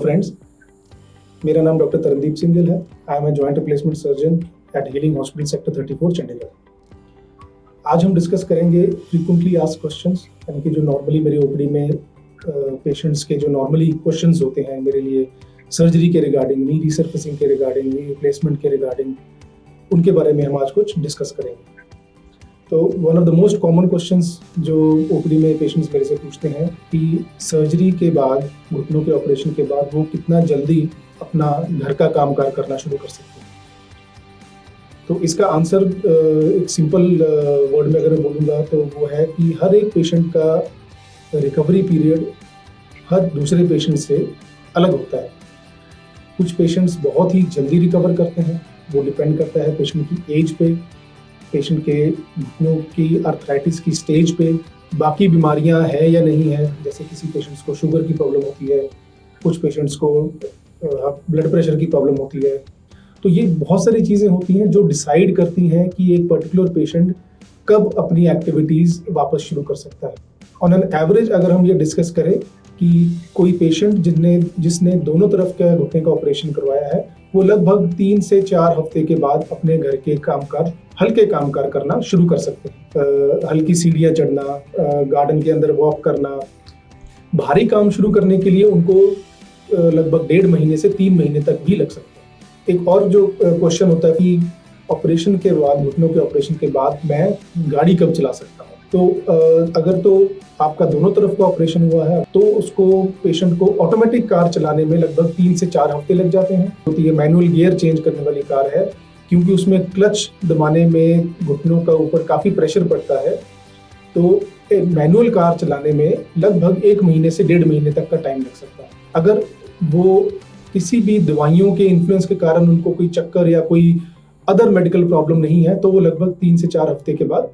Friends, मेरा नाम doctor Tarandeep Singh Gill है। I am a joint replacement surgeon at healing hospital sector 34 Chandigarh. आज हम डिस्कस करेंगे फ्रीक्वेंटली आस्क्ड क्वेश्चंस, यानी कि जो नॉर्मली मेरी ओपीडी में पेशेंट्स के जो नॉर्मली क्वेश्चंस होते हैं मेरे लिए सर्जरी के रिगार्डिंग, नी रिसर्फेसिंग के रिगार्डिंग, नी रिप्लेसमेंट के रिगार्डिंग, उनके बारे में हम आज कुछ डिस्कस करेंगे। तो one of the most common questions जो ओपीडी में पेशेंट्स मेरे से पूछते हैं कि सर्जरी के बाद, घुटनों के ऑपरेशन के बाद वो कितना जल्दी अपना घर का कामकाज करना शुरू कर सकते हैं। तो इसका आंसर एक सिंपल वर्ड में अगर मैं बोलूँगा तो वो है कि हर एक पेशेंट का रिकवरी पीरियड हर दूसरे पेशेंट से अलग होता है। कुछ पेशेंट्स बहुत ही जल्दी रिकवर करते हैं, वो डिपेंड करता है पेशेंट की एज पे, पेशेंट के घुटनों की आर्थराइटिस की स्टेज पे, बाकी बीमारियां हैं या नहीं है। जैसे किसी पेशेंट्स को शुगर की प्रॉब्लम होती है, कुछ पेशेंट्स को ब्लड प्रेशर की प्रॉब्लम होती है। तो ये बहुत सारी चीज़ें होती हैं जो डिसाइड करती हैं कि एक पर्टिकुलर पेशेंट कब अपनी एक्टिविटीज़ वापस शुरू कर सकता है। ऑन एन एवरेज अगर हम ये डिस्कस करें कि कोई पेशेंट जिसने दोनों तरफ का घुटने का ऑपरेशन करवाया है, वो लगभग 3 से 4 हफ्ते के बाद अपने घर के कामकाज, हल्के कामकाज करना शुरू कर सकते हैं। हल्की सीढ़ियाँ चढ़ना, गार्डन के अंदर वॉक करना। भारी काम शुरू करने के लिए उनको लगभग 1.5 महीने से 3 महीने तक भी लग सकते हैं। एक और जो क्वेश्चन होता है कि ऑपरेशन के बाद, घुटनों के ऑपरेशन के बाद मैं गाड़ी कब चला सकता हूँ। तो अगर तो आपका दोनों तरफ का ऑपरेशन हुआ है तो उसको पेशेंट को ऑटोमेटिक कार चलाने में लगभग 3 से 4 हफ्ते लग जाते हैं। तो ये मैनुअल गियर चेंज करने वाली कार है, क्योंकि उसमें क्लच दबाने में घुटनों का ऊपर काफ़ी प्रेशर पड़ता है। तो मैनुअल कार चलाने में लगभग 1 महीने से 1.5 महीने तक का टाइम लग सकता है। अगर वो किसी भी दवाइयों के इन्फ्लुएंस के कारण उनको कोई चक्कर या कोई अदर मेडिकल प्रॉब्लम नहीं है तो वो लगभग 3 से 4 हफ्ते के बाद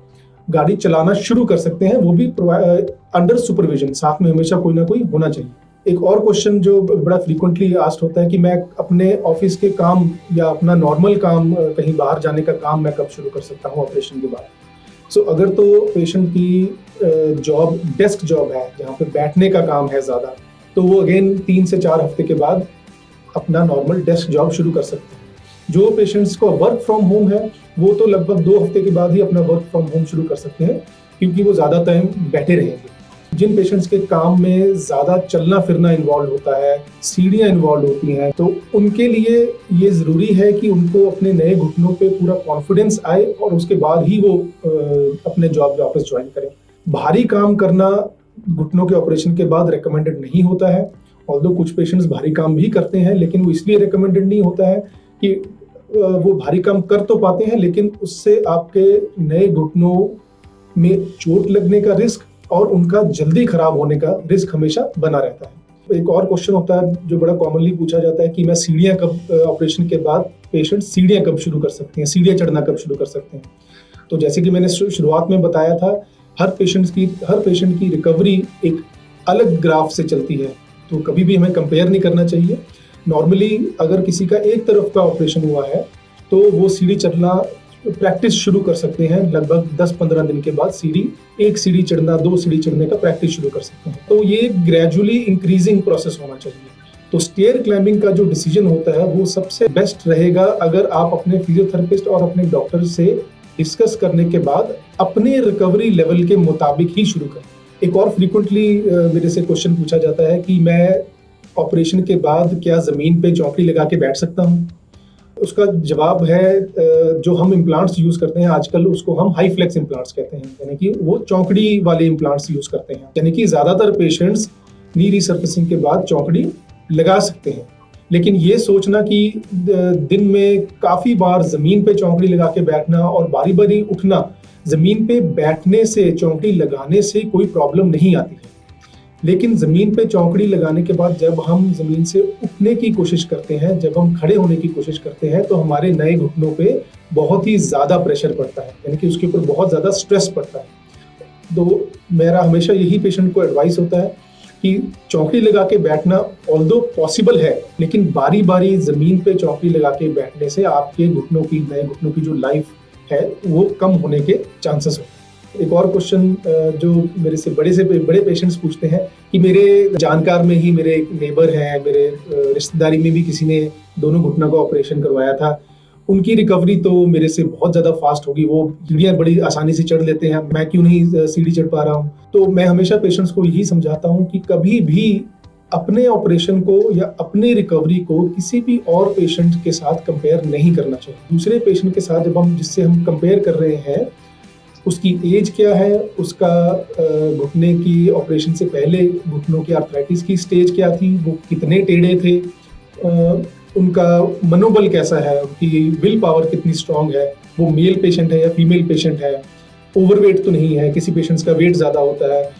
गाड़ी चलाना शुरू कर सकते हैं, वो भी अंडर सुपरविजन। साथ में हमेशा कोई ना कोई होना चाहिए। एक और क्वेश्चन जो बड़ा फ्रीक्वेंटली आस्क्ड होता है कि मैं अपने ऑफिस के काम या अपना नॉर्मल काम, कहीं बाहर जाने का काम मैं कब शुरू कर सकता हूँ ऑपरेशन के बाद। सो अगर तो पेशेंट की जॉब डेस्क जॉब है, जहाँ पे बैठने का काम है ज़्यादा, तो वो अगेन 3 से 4 हफ्ते के बाद अपना नॉर्मल डेस्क जॉब शुरू कर सकते हैं। जो पेशेंट्स को वर्क फ्रॉम होम है वो तो लगभग 2 हफ्ते के बाद ही अपना वर्क फ्रॉम होम शुरू कर सकते हैं, क्योंकि वो ज़्यादा टाइम बैठे रहेंगे। जिन पेशेंट्स के काम में ज़्यादा चलना फिरना इन्वॉल्व होता है, सीढ़ियाँ इन्वॉल्व होती हैं, तो उनके लिए ये ज़रूरी है कि उनको अपने नए घुटनों पे पूरा कॉन्फिडेंस आए और उसके बाद ही वो अपने जॉब वापस ज्वाइन करें। भारी काम करना घुटनों के ऑपरेशन के बाद रिकमेंडेड नहीं होता है। ऑल्दो कुछ पेशेंट्स भारी काम भी करते हैं, लेकिन वो इसलिए रिकमेंडेड नहीं होता है कि वो भारी काम कर तो पाते हैं, लेकिन उससे आपके नए घुटनों में चोट लगने का रिस्क और उनका जल्दी खराब होने का रिस्क हमेशा बना रहता है। एक और क्वेश्चन होता है जो बड़ा कॉमनली पूछा जाता है कि मैं सीढ़ियाँ कब, ऑपरेशन के बाद पेशेंट सीढ़ियाँ कब शुरू कर सकते हैं, सीढ़ियाँ चढ़ना कब शुरू कर सकते हैं। तो जैसे कि मैंने शुरुआत में बताया था, हर पेशेंट की रिकवरी एक अलग ग्राफ से चलती है, तो कभी भी हमें कंपेयर नहीं करना चाहिए। नॉर्मली अगर किसी का एक तरफ का ऑपरेशन हुआ है तो वो सीढ़ी चढ़ना प्रैक्टिस शुरू कर सकते हैं लगभग 10-15 दिन के बाद। एक सीढ़ी चढ़ना, 2 सीढ़ी चढ़ने का प्रैक्टिस शुरू कर सकते हैं। तो ये ग्रेजुअली इंक्रीजिंग प्रोसेस होना चाहिए। तो स्टेयर क्लाइंबिंग का जो डिसीजन होता है वो सबसे बेस्ट रहेगा अगर आप अपने फिजियोथेरेपिस्ट और अपने डॉक्टर से डिस्कस करने के बाद अपने रिकवरी लेवल के मुताबिक ही शुरू करें। एक और फ्रीक्वेंटली मेरे से क्वेश्चन पूछा जाता है कि मैं ऑपरेशन के बाद क्या ज़मीन पे चौकड़ी लगा के बैठ सकता हूँ। उसका जवाब है, जो हम इम्प्लांट्स यूज़ करते हैं आजकल उसको हम हाई फ्लेक्स इम्प्लांट्स कहते हैं, यानी कि वो चौकड़ी वाले इम्प्लांट्स यूज़ करते हैं। यानी कि ज़्यादातर पेशेंट्स नी रिसर्फेसिंग के बाद चौकड़ी लगा सकते हैं, लेकिन ये सोचना कि दिन में काफ़ी बार ज़मीन पे चौकड़ी लगा के बैठना और बारी बारी उठना, ज़मीन पे बैठने से, चौकड़ी लगाने से कोई प्रॉब्लम नहीं आती है। लेकिन ज़मीन पे चौकड़ी लगाने के बाद जब हम ज़मीन से उठने की कोशिश करते हैं, जब हम खड़े होने की कोशिश करते हैं, तो हमारे नए घुटनों पे बहुत ही ज़्यादा प्रेशर पड़ता है, यानी कि उसके ऊपर बहुत ज़्यादा स्ट्रेस पड़ता है। तो मेरा हमेशा यही पेशेंट को एडवाइस होता है कि चौकड़ी लगा के बैठना ऑल्दो पॉसिबल है, लेकिन बारी बारी ज़मीन पे चौकड़ी लगा के बैठने से आपके घुटनों की, नए घुटनों की जो लाइफ है वो कम होने के चांसेस होते हैं। एक और क्वेश्चन जो मेरे से बड़े पेशेंट्स पूछते हैं कि मेरे जानकार में ही मेरे एक नेबर हैं, मेरे रिश्तेदारी में भी किसी ने दोनों घुटनों का ऑपरेशन करवाया था, उनकी रिकवरी तो मेरे से बहुत ज़्यादा फास्ट होगी, वो सीढ़ियाँ बड़ी आसानी से चढ़ लेते हैं, मैं क्यों नहीं सीढ़ी चढ़ पा रहा हूँ। तो मैं हमेशा पेशेंट्स को यही समझाता हूँ कि कभी भी अपने ऑपरेशन को या अपनी रिकवरी को किसी भी और पेशेंट के साथ कंपेयर नहीं करना चाहिए। दूसरे पेशेंट के साथ जब जिससे हम कंपेयर कर रहे हैं, उसकी एज क्या है, उसका घुटने की ऑपरेशन से पहले घुटनों की आर्थराइटिस की स्टेज क्या थी, वो कितने टेढ़े थे, उनका मनोबल कैसा है, उनकी विल पावर कितनी स्ट्रांग है, वो मेल पेशेंट है या फीमेल पेशेंट है, ओवरवेट तो नहीं है, किसी पेशेंट्स का वेट ज़्यादा होता है।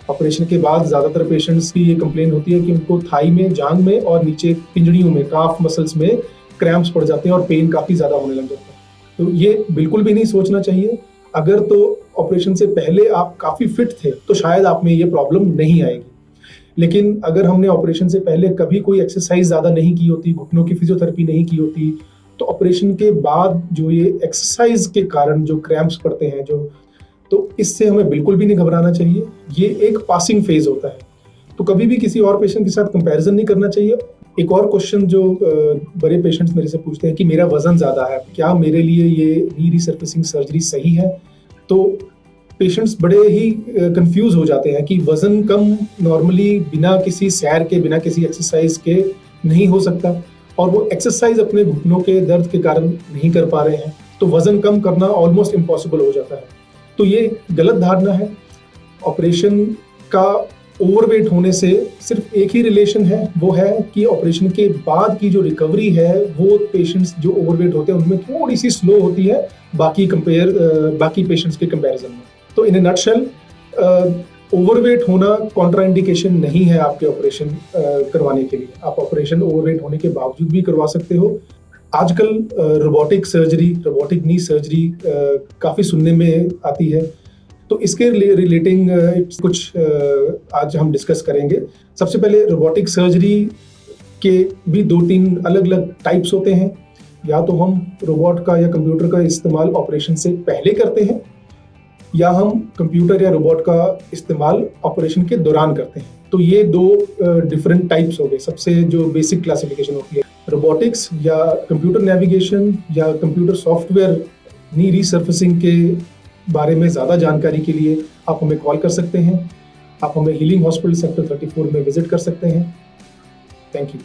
ऑपरेशन के बाद ज़्यादातर पेशेंट्स की ये कंप्लेन होती है कि उनको थाई में, जांघ में और नीचे पिंजड़ियों में, काफ मसल्स में क्रैम्प्स पड़ जाते हैं और पेन काफ़ी ज़्यादा होने लग जाता है। तो ये बिल्कुल भी नहीं सोचना चाहिए। अगर तो ऑपरेशन से पहले आप काफ़ी फिट थे तो शायद आप में ये प्रॉब्लम नहीं आएगी, लेकिन अगर हमने ऑपरेशन से पहले कभी कोई एक्सरसाइज ज़्यादा नहीं की होती, घुटनों की फिजियोथेरेपी नहीं की होती, तो ऑपरेशन के बाद जो ये एक्सरसाइज के कारण जो क्रैम्प्स पड़ते हैं, तो इससे हमें बिल्कुल भी नहीं घबराना चाहिए। ये एक पासिंग फेज होता है, तो कभी भी किसी और पेशेंट के साथ कंपैरिजन नहीं करना चाहिए। एक और क्वेश्चन जो बड़े पेशेंट्स मेरे से पूछते हैं कि मेरा वजन ज़्यादा है, क्या मेरे लिए ये नी रिसर्फेसिंग सर्जरी सही है? तो पेशेंट्स बड़े ही कंफ्यूज हो जाते हैं कि वजन कम नॉर्मली बिना किसी सैर के, बिना किसी एक्सरसाइज के नहीं हो सकता, और वो एक्सरसाइज अपने घुटनों के दर्द के कारण नहीं कर पा रहे हैं, तो वजन कम करना ऑलमोस्ट इम्पॉसिबल हो जाता है। तो ये गलत धारणा है। ऑपरेशन का ओवरवेट होने से सिर्फ एक ही रिलेशन है, वो है कि ऑपरेशन के बाद की जो रिकवरी है वो पेशेंट्स जो ओवरवेट होते हैं उनमें थोड़ी सी स्लो होती है बाकी पेशेंट्स के कंपैरिजन में। तो इन ए नटशेल, ओवरवेट होना कॉन्ट्राइंडिकेशन नहीं है आपके ऑपरेशन करवाने के लिए। आप ऑपरेशन ओवरवेट होने के बावजूद भी करवा सकते हो। आजकल रोबोटिक नी सर्जरी काफ़ी सुनने में आती है, तो इसके रिलेटिंग कुछ आज हम डिस्कस करेंगे। सबसे पहले रोबोटिक सर्जरी के भी 2-3 अलग अलग टाइप्स होते हैं। या तो हम रोबोट का या कंप्यूटर का इस्तेमाल ऑपरेशन से पहले करते हैं, या हम कंप्यूटर या रोबोट का इस्तेमाल ऑपरेशन के दौरान करते हैं। तो ये 2 डिफरेंट टाइप्स हो गए। सबसे जो बेसिक क्लासिफिकेशन होती है, रोबोटिक्स या कंप्यूटर नेविगेशन या कंप्यूटर सॉफ्टवेयर नी रिसर्फेसिंग के बारे में ज़्यादा जानकारी के लिए आप हमें कॉल कर सकते हैं। आप हमें हीलिंग हॉस्पिटल सेक्टर 34 में विजिट कर सकते हैं। Thank you.